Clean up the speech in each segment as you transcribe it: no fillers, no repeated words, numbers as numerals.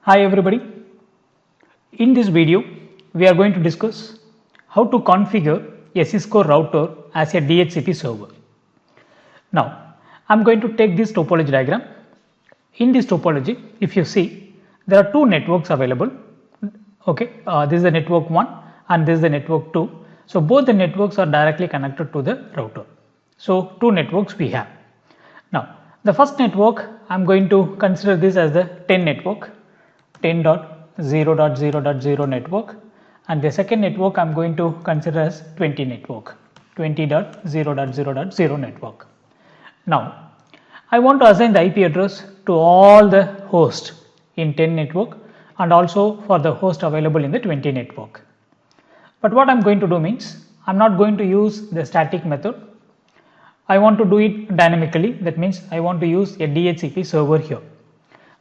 Hi everybody, in this video we are going to discuss how to configure a CISCO router as a DHCP server. Now I am going to take this topology diagram. In this topology, if you see, there are two networks available. Okay, this is the network 1 and this is the network 2. So both the networks are directly connected to the router. So two networks we have. Now the first network I am going to consider this as the 10 network, 10.0.0.0 network, and the second network I am going to consider as 20 network, 20.0.0.0 network. Now I want to assign the IP address to all the hosts in 10 network and also for the host available in the 20 network. But what I am going to do means I am not going to use the static method. I want to do it dynamically, that means I want to use a DHCP server here.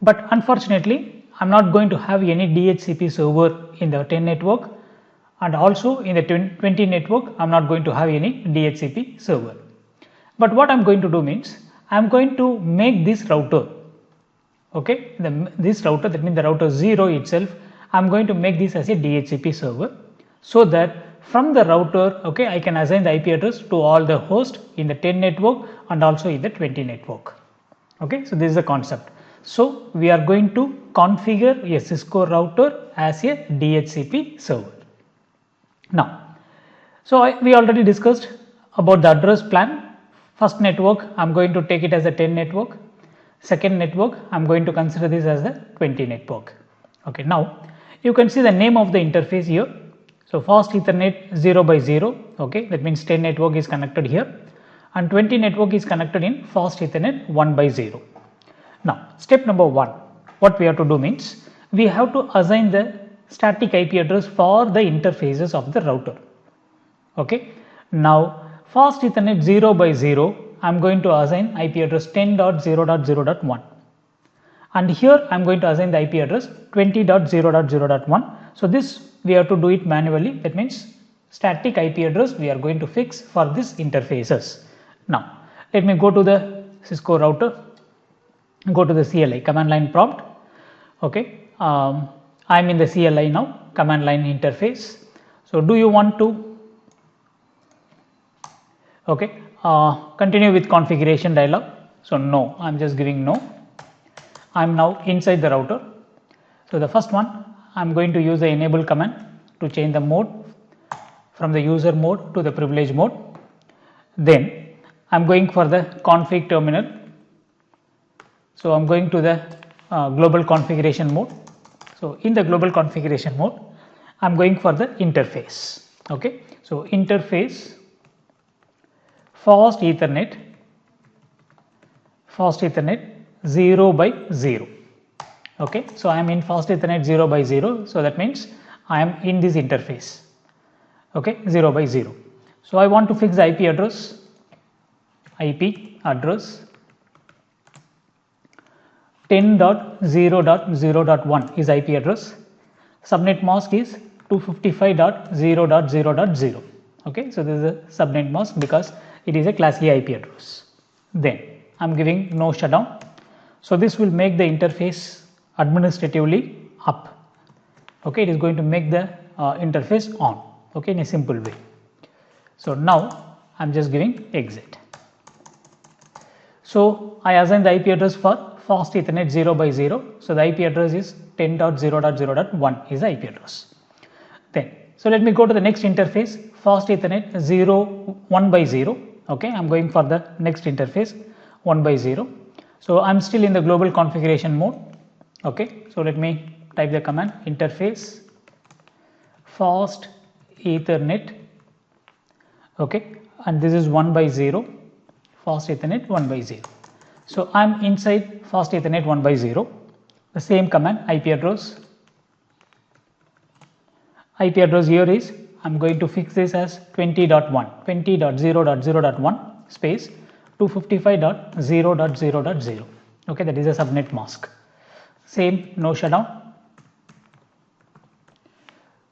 But unfortunately I am not going to have any DHCP server in the 10 network, and also in the 20 network I am not going to have any DHCP server. But what I am going to do means I am going to make this router, okay, this router, that means the router 0 itself, I am going to make this as a DHCP server, so that from the router, okay, I can assign the IP address to all the hosts in the 10 network and also in the 20 network. Okay, so this is the concept. So we are going to configure a CISCO router as a DHCP server. Now, so we already discussed about the address plan. First network I am going to take it as a 10 network. Second network I am going to consider this as the 20 network. Okay, now you can see the name of the interface here. So fast Ethernet 0 by 0, okay, that means 10 network is connected here and 20 network is connected in fast Ethernet 1 by 0. Now step number 1, what we have to do means we have to assign the static IP address for the interfaces of the router. Okay, now fast Ethernet 0 by 0, I am going to assign IP address 10.0.0.1, and here I am going to assign the IP address 20.0.0.1. So this we have to do it manually, that means static IP address we are going to fix for these interfaces. Now let me go to the CISCO router, go to the CLI command line prompt. Okay, I am in the CLI now, command line interface. So do you want to, okay, continue with configuration dialog? So no, I am just giving no. I am now inside the router. So the first one I am going to use the enable command to change the mode from the user mode to the privilege mode. Then I am going for the config terminal. So I am going to the global configuration mode. So in the global configuration mode I am going for the interface. Okay, so interface fast Ethernet 0 by 0. Okay, so I am in fast Ethernet 0 by 0, so that means I am in this interface, okay, 0 by 0. So I want to fix the IP address 10.0.0.1 is IP address, subnet mask is 255.0.0.0. okay, so this is a subnet mask because it is a class A IP address. Then I am giving no shutdown, so this will make the interface administratively up. Okay, it is going to make the interface on, okay, in a simple way. So now I am just giving exit. So I assign the IP address for fast Ethernet 0 by 0. So the IP address is 10.0.0.1 is the IP address. Then so let me go to the next interface, fast Ethernet 1 by 0. Okay, I am going for the next interface 1 by 0. So I am still in the global configuration mode. Okay, so let me type the command interface fast Ethernet, okay, and this is 1 by 0, fast Ethernet 1 by 0. So I am inside fast Ethernet 1 by 0. The same command IP address here is I am going to fix this as 20.0.0.1 space 255.0.0.0. okay, that is a subnet mask. Same, no shutdown.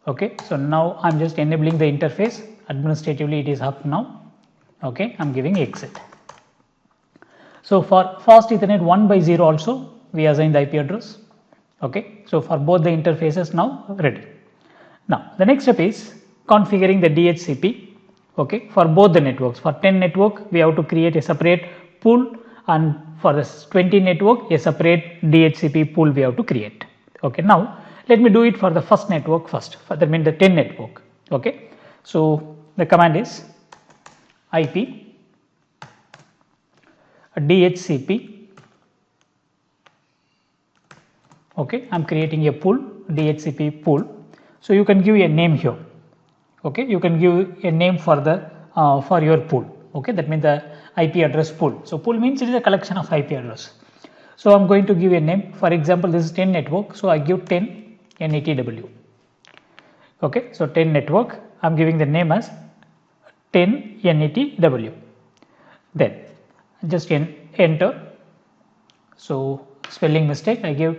Okay, so now I am just enabling the interface, administratively it is up now. Okay, I am giving exit. So for fast Ethernet 1 by 0 also we assign the IP address Okay, so for both the interfaces now ready. Now the next step is configuring the DHCP. Okay, for both the networks. For 10 network we have to create a separate pool, and for this 20 network a separate DHCP pool we have to create. Okay, now let me do it for the first network first, for that means the 10 network. Okay, so the command is IP DHCP. Okay, I am creating a pool, DHCP pool. So you can give a name here. Okay, you can give a name for the for your pool. Okay, that means the IP address pool. So pool means it is a collection of IP address. So I am going to give a name. For example, this is 10 network. So I give 10 NETW. Okay, so 10 network. I am giving the name as 10 NETW. Then just enter. So spelling mistake I give.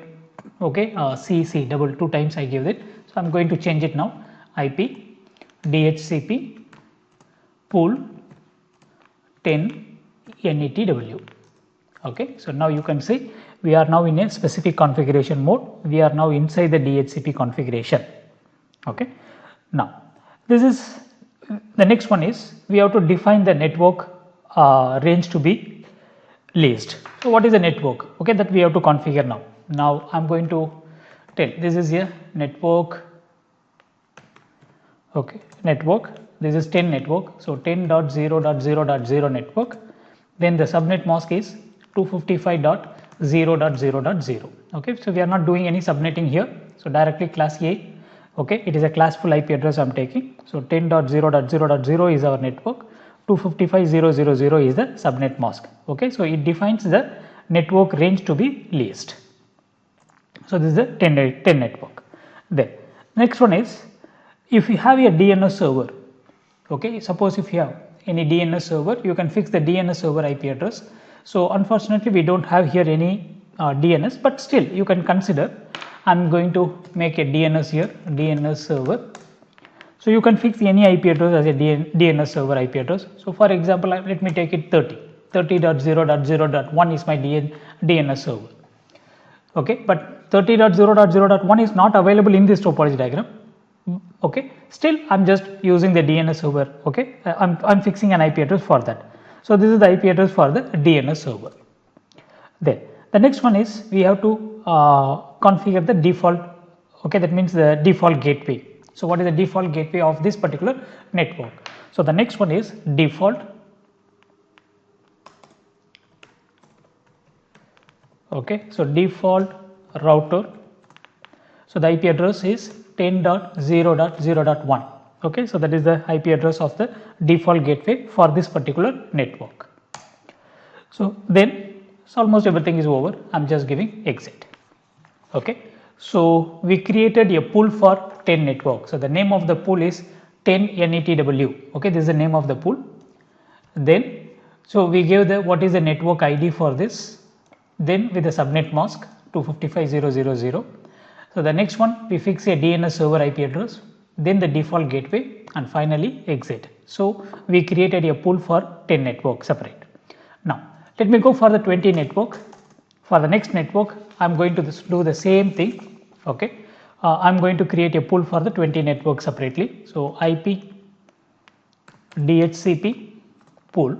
Okay, CC double 2 times I give it. So I am going to change it now. IP DHCP pool 10 NETW. Okay, so now you can see we are now in a specific configuration mode. We are now inside the DHCP configuration. Okay, now this is the next one is we have to define the network range to be leased. So what is the network? Okay, that we have to configure now. Now I am going to tell this is a network. Okay, network, this is 10 network, so 10.0.0.0 network, then the subnet mask is 255.0.0.0. Okay, so we are not doing any subnetting here, so directly class A. Okay, it is a classful IP address I am taking. So 10.0.0.0 is our network, 255.0.0.0 is the subnet mask. Okay, so it defines the network range to be leased. So this is the 10 network. Then next one is if you have a DNS server. Okay, suppose if you have any DNS server, you can fix the DNS server IP address. So unfortunately we don't have here any DNS, but still you can consider. I am going to make a DNS here, DNS server. So you can fix any IP address as a DNS server IP address. So for example, let me take it 30.0.0.1 is my DNS server. Okay, but 30.0.0.1 is not available in this topology diagram. Okay, still I am just using the DNS server. Okay, I am fixing an IP address for that. So this is the IP address for the DNS server. Then the next one is we have to configure the default. Okay, that means the default gateway. So what is the default gateway of this particular network? So the next one is default. Okay, so default router. So the IP address is 10.0.0.1. Okay, so that is the IP address of the default gateway for this particular network. So then almost everything is over. I am just giving exit. Okay, so we created a pool for 10 networks. So the name of the pool is 10 NETW. Okay, this is the name of the pool. Then so we gave the what is the network ID for this. Then with the subnet mask 255.0.0.0. So the next one we fix a DNS server IP address, then the default gateway, and finally exit. So we created a pool for 10 networks separate. Now let me go for the 20 network. For the next network I am going to do the same thing. Okay, I am going to create a pool for the 20 networks separately. So IP DHCP pool.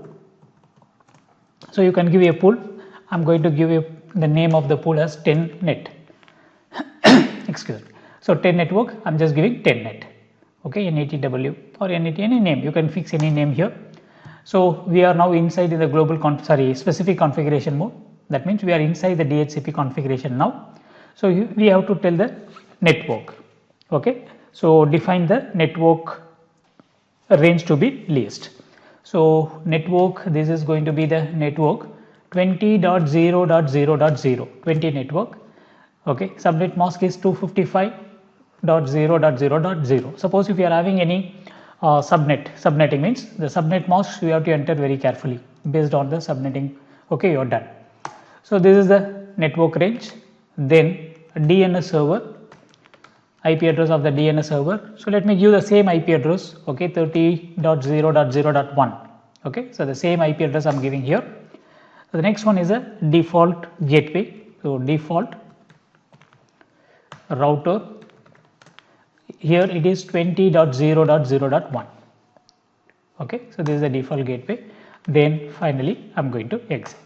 So you can give a pool. I am going to give the name of the pool as 10 net. Excuse me. So 10 network, I am just giving 10 net. Okay, NETW or NET, any name, you can fix any name here. So we are now inside in the global specific configuration mode. That means we are inside the DHCP configuration now. So we have to tell the network. Okay, so define the network range to be leased. So network, this is going to be the network 20.0.0.0, 20 network. Okay, subnet mask is 255.0.0.0. Suppose if you are having any subnetting means the subnet mask you have to enter very carefully based on the subnetting. Okay, you are done. So this is the network range. Then DNS server, IP address of the DNS server. So let me give the same IP address. Okay, 30.0.0.1. Okay, so the same IP address I am giving here. So the next one is a default gateway. So default router, here it is 20.0.0.1. okay, so this is the default gateway. Then finally I'm going to exit.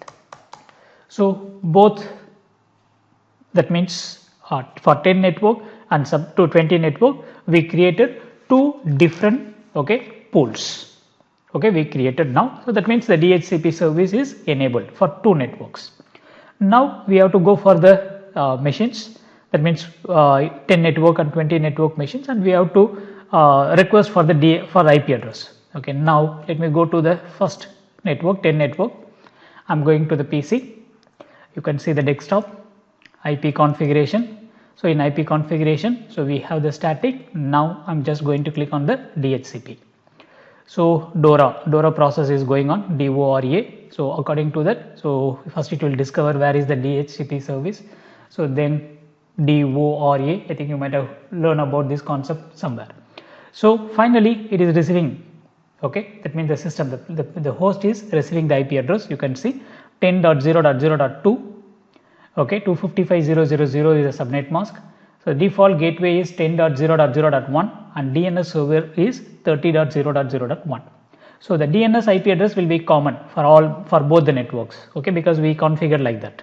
So both, that means for 10 network and sub to 20 network, we created two different, okay, pools. Okay, we created now. So that means the DHCP service is enabled for two networks. Now we have to go for the machines, that means 10 network and 20 network machines, and we have to request for the for IP address. Okay, now let me go to the first network, 10 network. I'm going to the PC. You can see the desktop, IP configuration. So in IP configuration, so we have the static. Now I'm just going to click on the DHCP. So DORA process is going on, DORA. So according to that, so first it will discover where is the DHCP service. So then DORA, I think you might have learned about this concept somewhere. So finally it is receiving, okay, that means the system, the host is receiving the IP address. You can see 10.0.0.2, okay, 255.0.0.0 is a subnet mask. So default gateway is 10.0.0.1 and DNS server is 30.0.0.1. So the DNS IP address will be common for both the networks, okay, because we configured like that.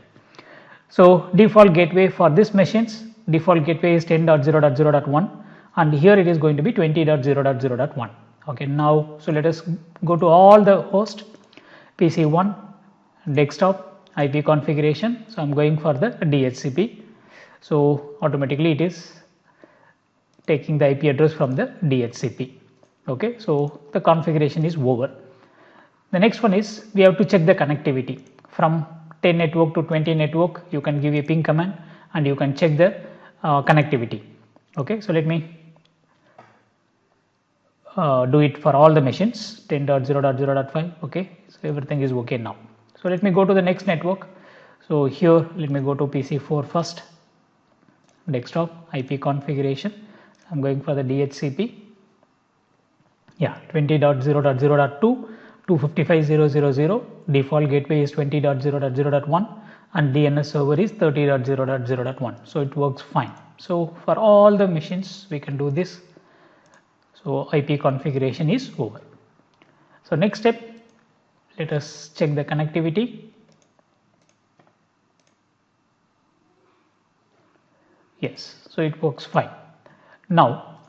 So default gateway for this machines, default gateway is 10.0.0.1 and here it is going to be 20.0.0.1. Okay, now so let us go to all the host, PC1, desktop, IP configuration. So I'm going for the DHCP. So automatically it is taking the IP address from the DHCP. Okay, so the configuration is over. The next one is we have to check the connectivity from 10 network to 20 network. You can give a ping command and you can check the connectivity. Okay, so let me do it for all the machines, 10.0.0.5. okay, so everything is okay now. So let me go to the next network. So here let me go to PC4 first, desktop, IP configuration. I'm going for the DHCP. Yeah, 20.0.0.2, 255.0.0.0, default gateway is 20.0.0.1 and DNS server is 30.0.0.1. So it works fine. So for all the machines we can do this. So IP configuration is over. So next step, let us check the connectivity. Yes, so it works fine. Now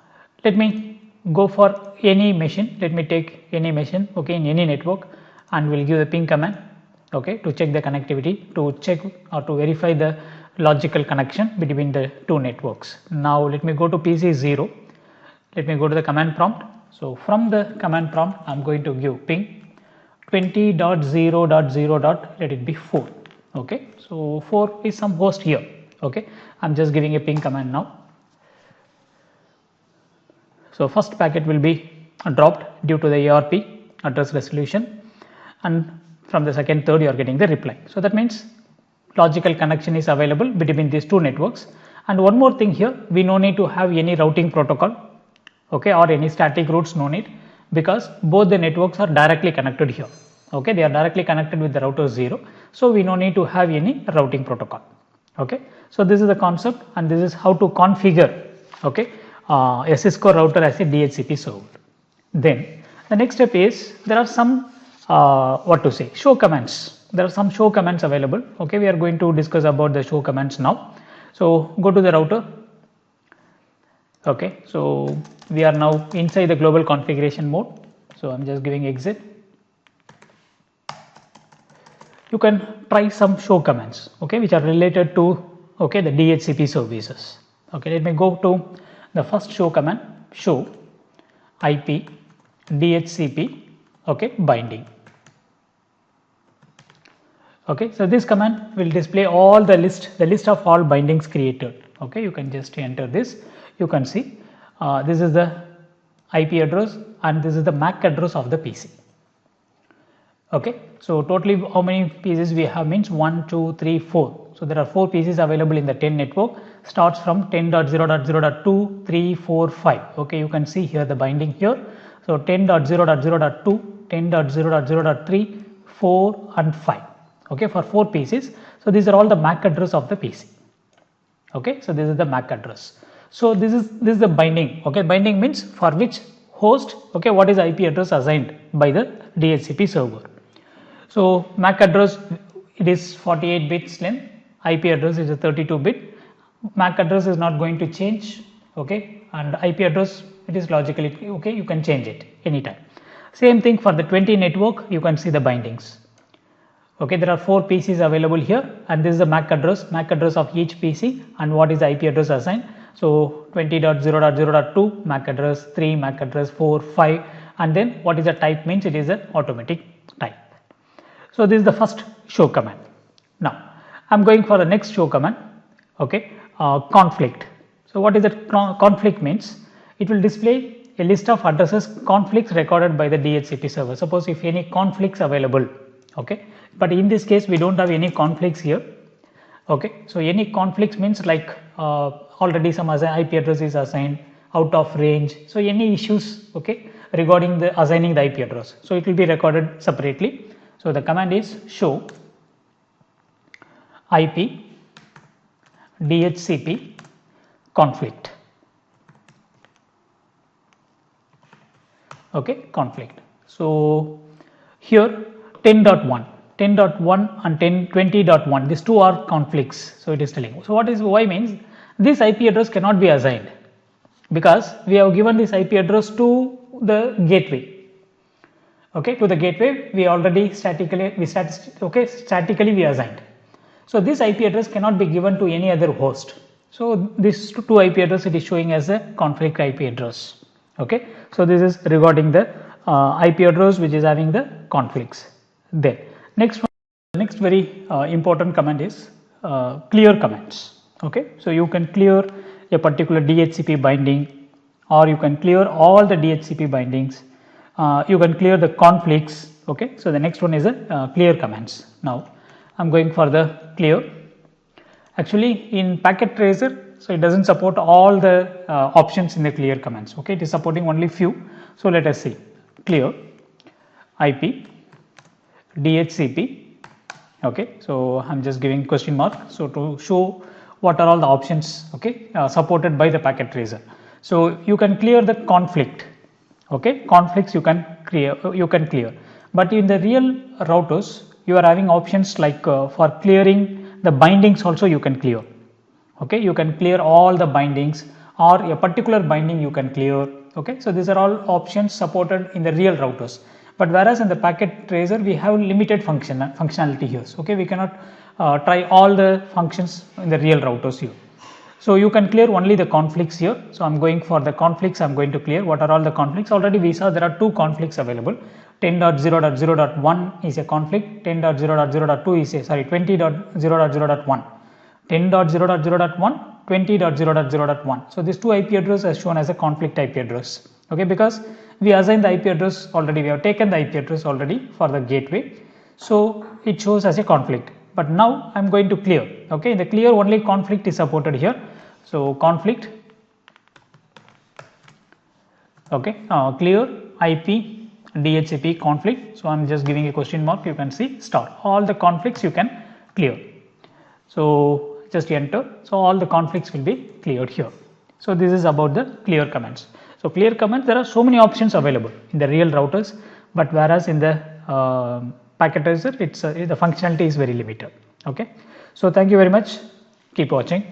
let me go for any machine. Let me take any machine, okay, in any network, and we'll give the ping command, okay, to check the connectivity, to check or to verify the logical connection between the two networks. Now let me go to PC0. Let me go to the command prompt. So from the command prompt, I'm going to give ping 20.0.0. let it be 4. Okay, so 4 is some host here. Okay, I'm just giving a ping command now. So first packet will be dropped due to the ARP address resolution, and from the second, third you are getting the reply. So that means logical connection is available between these two networks. And one more thing here, we no need to have any routing protocol, okay, or any static routes, no need, because both the networks are directly connected here. Okay, they are directly connected with the router 0, so we no need to have any routing protocol. Okay, so this is the concept and this is how to configure, okay, a CISCO router as a DHCP server. Then the next step is there are some show commands. There are some show commands available. Okay, we are going to discuss about the show commands now. So go to the router. Okay, so we are now inside the global configuration mode. So I'm just giving exit. You can try some show commands, okay, which are related to, okay, the DHCP services. Okay, let me go to the first show command, show IP DHCP, okay, binding. Okay, so this command will display all the list of all bindings created. Okay, you can just enter this. You can see this is the IP address and this is the MAC address of the PC. Okay, so totally how many pieces we have means 1, 2, 3, 4. So there are 4 pieces available in the 10 network, starts from 10.0.0.2, 3, 4, 5. Okay, you can see here the binding here. So 10.0.0.2, 10.0.0.3, 4 and 5. Okay, for 4 pieces. So these are all the MAC address of the PC. Okay, so this is the MAC address. So this is the binding. Okay, binding means for which host, okay, what is IP address assigned by the DHCP server. So MAC address, it is 48 bits length, IP address is a 32 bit. MAC address is not going to change, okay, and IP address, it is logically okay, you can change it anytime. Same thing for the 20 network, you can see the bindings. Okay, there are 4 PCs available here, and this is the MAC address of each PC, and what is the IP address assigned. So 20.0.0.2 MAC address, 3 MAC address, 4, 5, and then what is the type means it is an automatic type. So this is the first show command. Now I am going for the next show command. Okay, conflict. So what is that conflict means? It will display a list of addresses conflicts recorded by the DHCP server. Suppose if any conflicts available, okay, but in this case we don't have any conflicts here. Okay, so any conflicts means like already some IP address is assigned out of range. So any issues, okay, regarding the assigning the IP address, so it will be recorded separately. So the command is show IP DHCP conflict. Okay, conflict. So here 10.1 and 20.1, these two are conflicts. So it is telling. So what is why means this IP address cannot be assigned because we have given this IP address to the gateway. Okay, to the gateway we already statically we assigned. So this IP address cannot be given to any other host. So this two IP address it is showing as a conflict IP address. Okay, so this is regarding the IP address which is having the conflicts. Then next very important command is clear commands. Okay, so you can clear a particular DHCP binding, or you can clear all the DHCP bindings. You can clear the conflicts. Okay, so the next one is a clear commands. Now I am going for the clear. Actually in packet tracer, so it does not support all the options in the clear commands. Okay, it is supporting only few. So let us see. Clear IP DHCP. Okay, so I am just giving question mark, so to show what are all the options, okay, supported by the packet tracer. So you can clear the conflict. Okay, conflicts you can clear, but in the real routers you are having options like for clearing the bindings also you can clear. Okay, you can clear all the bindings, or a particular binding you can clear. Okay, so these are all options supported in the real routers, but whereas in the packet tracer we have limited functionality here. Okay, we cannot try all the functions in the real routers here. So you can clear only the conflicts here. So I am going for the conflicts. I am going to clear. What are all the conflicts? Already we saw there are 2 conflicts available. 10.0.0.1 is a conflict. 10.0.0.2 is a 20.0.0.1. 10.0.0.1, 20.0.0.1. So these 2 IP addresses are shown as a conflict IP address. Okay, because we assigned the IP address already. We have taken the IP address already for the gateway. So it shows as a conflict. But now I am going to clear. Okay, in the clear only conflict is supported here. So conflict, okay, clear IP DHCP conflict. So I am just giving a question mark. You can see star. All the conflicts you can clear. So just enter. So all the conflicts will be cleared here. So this is about the clear commands. So clear commands, there are so many options available in the real routers, but whereas in the packet tracer, the functionality is very limited. Okay, so thank you very much. Keep watching.